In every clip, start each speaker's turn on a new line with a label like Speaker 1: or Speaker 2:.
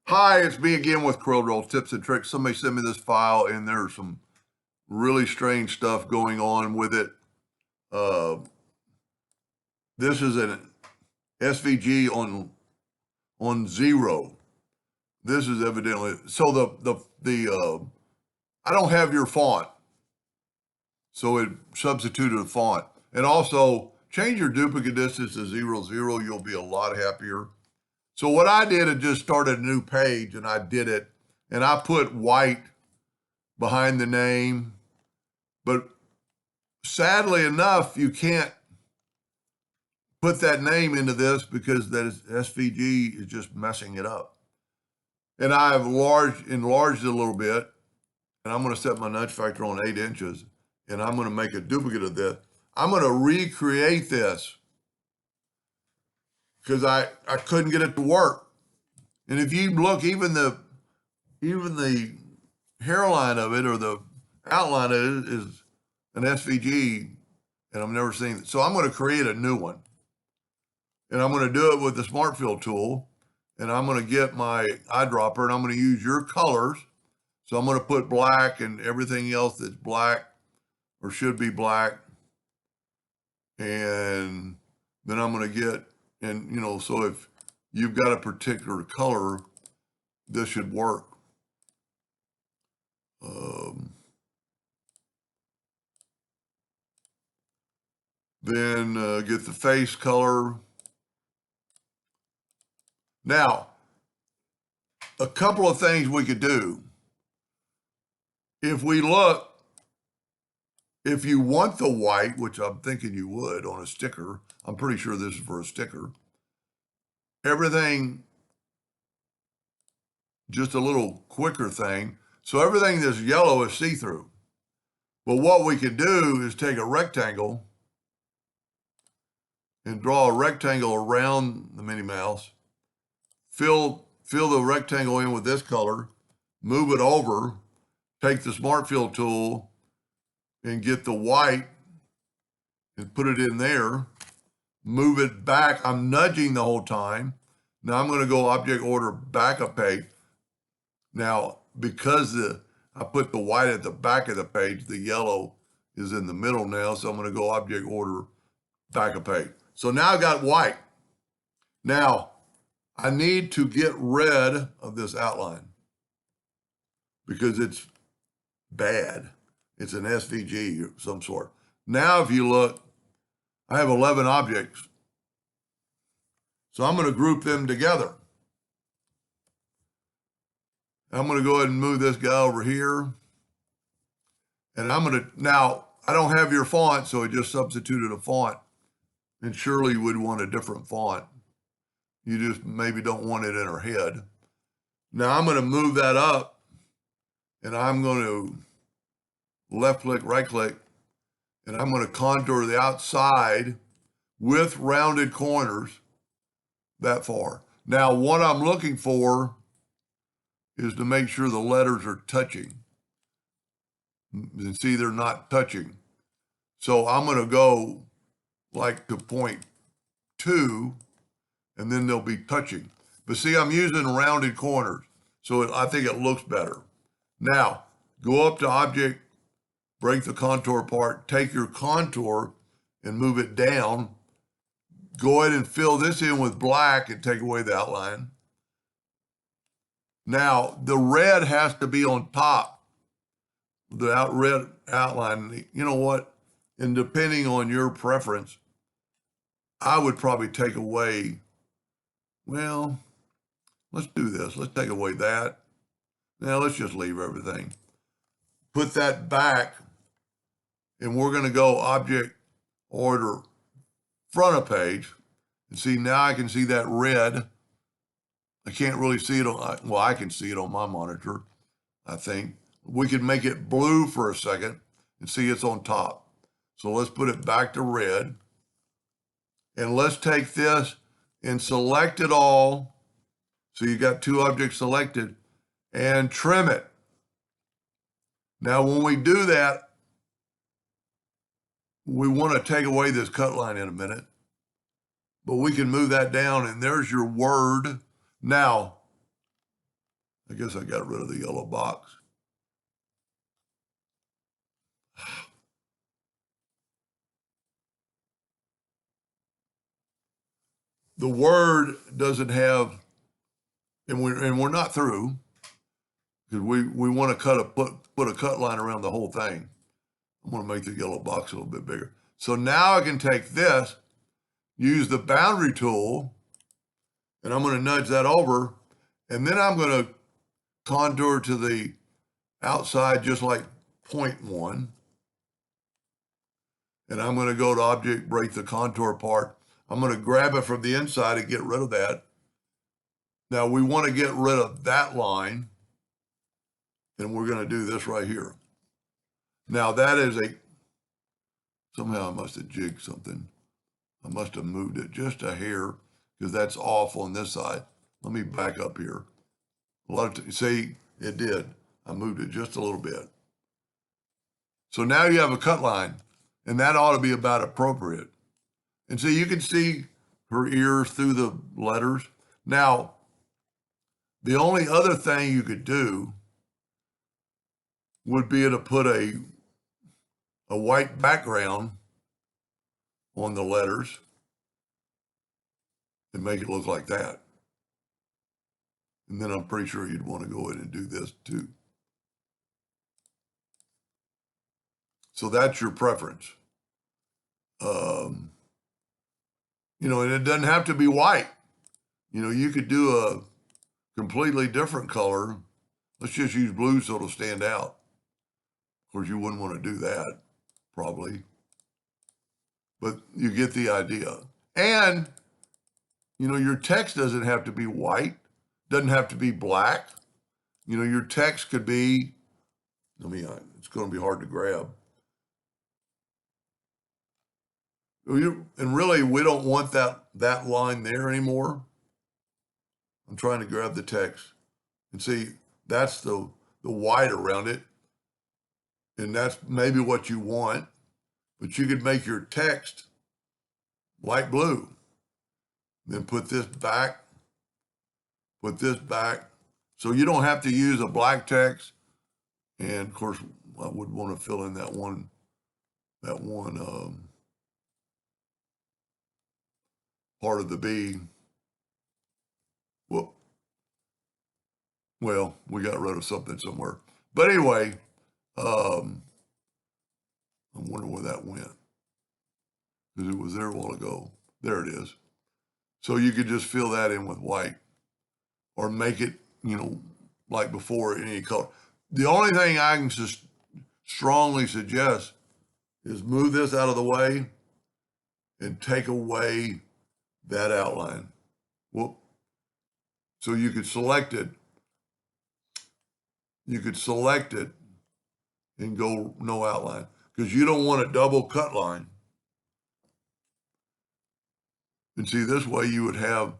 Speaker 1: Hi, it's me again with Corel tips and tricks. Somebody sent me this file and there's some really strange stuff going on with it. This is an SVG on 0. This is evidently so the I don't have your font, so it substituted a font. And also change your duplicate distance to 0, 0. You'll be a lot happier. So what I did is just started a new page and I did it, and I put white behind the name. But sadly enough, you can't put that name into this because that SVG is just messing it up. And I've enlarged it a little bit, and I'm going to set my nudge factor on 8 inches, and I'm going to make a duplicate of this. I'm going to recreate this because I couldn't get it to work. And if you look, even the hairline of it or the outline of it is an SVG, and I've never seen it. So I'm going to create a new one. And I'm going to do it with the Smart Fill tool. And I'm going to get my eyedropper and I'm going to use your colors. So I'm going to put black and everything else that's black or should be black. And then I'm going to get, and so if you've got a particular color, this should work. Then get the face color. Now, a couple of things we could do. If we look, if you want the white, which I'm thinking you would on a sticker, I'm pretty sure this is for a sticker. Everything, just a little quicker thing. So everything that's yellow is see-through. But what we could do is take a rectangle and draw a rectangle around the Minnie Mouse. Fill the rectangle in with this color, move it over, take the Smart Fill tool and get the white and put it in there, move it back. I'm nudging the whole time. Now I'm going to go object order backup page. Now, because I put the white at the back of the page, the yellow is in the middle now, so I'm going to go object order backup page. So now I've got white. Now, I need to get rid of this outline because it's bad. It's an SVG of some sort. Now, if you look, I have 11 objects. So I'm going to group them together. I'm going to go ahead and move this guy over here. And I'm going to, now, I don't have your font, so I just substituted a font. And surely you would want a different font. You just maybe don't want it in her head. Now I'm going to move that up and I'm going to left click, right click, and I'm going to contour the outside with rounded corners that far. Now what I'm looking for is to make sure the letters are touching. And see, they're not touching. So I'm going to go like to point 2, and then they'll be touching. But see, I'm using rounded corners, so I think it looks better. Now, go up to object, break the contour apart, take your contour and move it down. Go ahead and fill this in with black and take away the outline. Now, the red has to be on top, the red outline. You know what? And depending on your preference, I would probably take away, well, let's do this. Let's take away that. Now let's just leave everything. Put that back, and we're going to go object order front of page. And see, now I can see that red. I can't really see it on, well, I can see it on my monitor, I think. We could make it blue for a second and see it's on top. So let's put it back to red. And let's take this and select it all. So you got 2 objects selected and trim it. Now, when we do that, we want to take away this cut line in a minute, but we can move that down and there's your word. Now, I guess I got rid of the yellow box. The word doesn't have, and we're not through, because we want to put a cut line around the whole thing. I'm going to make the yellow box a little bit bigger. So now I can take this, use the boundary tool, and I'm going to nudge that over, and then I'm going to contour to the outside just like 0.1. And I'm going to go to object, break the contour part. I'm going to grab it from the inside and get rid of that. Now we want to get rid of that line, and we're going to do this right here. Now that is somehow I must have jigged something. I must have moved it just a hair because that's off on this side. Let me back up here. See, it did. I moved it just a little bit. So now you have a cut line, and that ought to be about appropriate. And so you can see her ears through the letters. Now, the only other thing you could do would be to put a white background on the letters and make it look like that. And then I'm pretty sure you'd want to go in and do this too. So that's your preference. And it doesn't have to be white. You could do a completely different color. Let's just use blue so it'll stand out. Of course, you wouldn't want to do that, probably. But you get the idea. And, your text doesn't have to be white, doesn't have to be black. Your text could be, it's going to be hard to grab. And really, we don't want that line there anymore. I'm trying to grab the text. And see, that's the white around it. And that's maybe what you want. But you could make your text light blue. Then put this back. So you don't have to use a black text. And of course, I would want to fill in that one part of the B. Whoop. Well, we got rid of something somewhere. But anyway, I wonder where that went. Because it was there a while ago. There it is. So you could just fill that in with white. Or make it, like before, any color. The only thing I can just strongly suggest is move this out of the way and take away that outline. Whoop. So you could select it. You could select it and go no outline because you don't want a double cut line. And see, this way you would have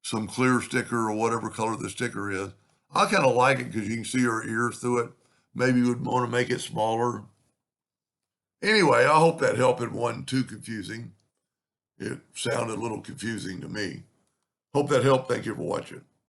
Speaker 1: some clear sticker or whatever color the sticker is. I kind of like it because you can see her ears through it. Maybe you would want to make it smaller. Anyway, I hope that helped. It wasn't too confusing. It sounded a little confusing to me. Hope that helped. Thank you for watching.